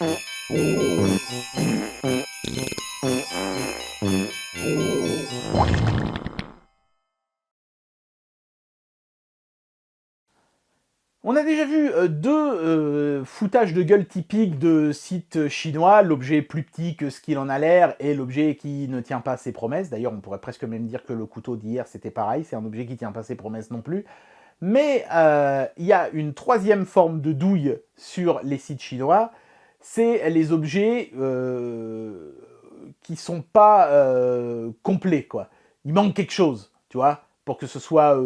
On a déjà vu deux foutages de gueule typiques de sites chinois, l'objet plus petit que ce qu'il en a l'air et l'objet qui ne tient pas ses promesses. D'ailleurs, on pourrait presque même dire que le couteau d'hier, c'était pareil, c'est un objet qui ne tient pas ses promesses non plus. Mais il y a une troisième forme de douille sur les sites chinois, c'est les objets qui sont pas complets, quoi. Il manque quelque chose, tu vois, pour que ce soit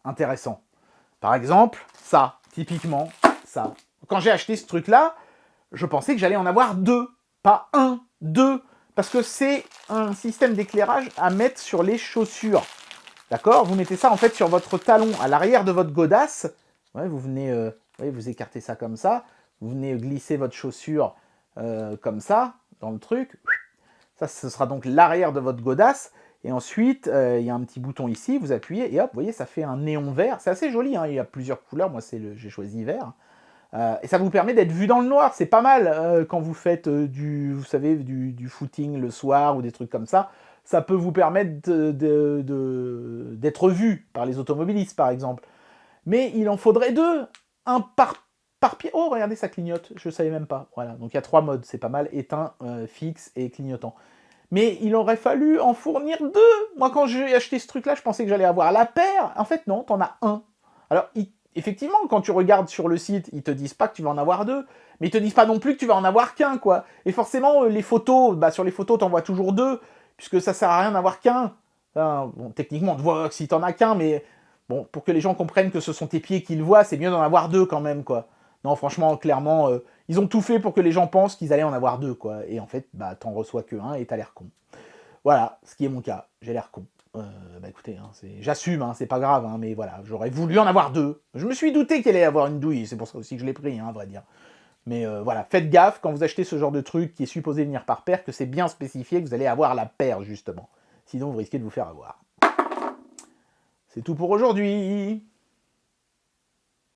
intéressant. Par exemple, ça, typiquement, ça. Quand j'ai acheté ce truc-là, je pensais que j'allais en avoir deux, pas un, deux, parce que c'est un système d'éclairage à mettre sur les chaussures. D'accord? Vous mettez ça en fait sur votre talon, à l'arrière de votre godasse. Ouais, vous venez, vous écartez ça comme ça. Vous venez glisser votre chaussure comme ça, dans le truc. Ça, ce sera donc l'arrière de votre godasse. Et ensuite, il y a un petit bouton ici, vous appuyez, et hop, vous voyez, ça fait un néon vert. C'est assez joli, hein, il y a plusieurs couleurs, moi j'ai choisi vert. Et ça vous permet d'être vu dans le noir, c'est pas mal quand vous faites vous savez, du footing le soir ou des trucs comme ça. Ça peut vous permettre d'être vu par les automobilistes, par exemple. Mais il en faudrait deux, un par pied. Oh, regardez, ça clignote, je savais même pas. Voilà, donc il y a trois modes, c'est pas mal, éteint, fixe et clignotant. Mais il aurait fallu en fournir deux. Moi, quand j'ai acheté ce truc-là, je pensais que j'allais avoir la paire. En fait, non, t'en as un. Alors, effectivement, quand tu regardes sur le site, ils te disent pas que tu vas en avoir deux, mais ils te disent pas non plus que tu vas en avoir qu'un, quoi. Et forcément, les photos, sur les photos, t'en vois toujours deux, puisque ça sert à rien d'avoir qu'un. Bon, techniquement, on te voit si t'en as qu'un, mais bon, pour que les gens comprennent que ce sont tes pieds qu'ils voient, c'est mieux d'en avoir deux quand même, quoi. Non, franchement, clairement, ils ont tout fait pour que les gens pensent qu'ils allaient en avoir deux, quoi. Et en fait, t'en reçois que un et t'as l'air con. Voilà, ce qui est mon cas. J'ai l'air con. Écoutez, hein, j'assume, hein, c'est pas grave, hein, mais voilà, j'aurais voulu en avoir deux. Je me suis douté qu'il allait y avoir une douille, c'est pour ça aussi que je l'ai pris, hein, à vrai dire. Mais voilà, faites gaffe quand vous achetez ce genre de truc qui est supposé venir par paire, que c'est bien spécifié que vous allez avoir la paire, justement. Sinon, vous risquez de vous faire avoir. C'est tout pour aujourd'hui.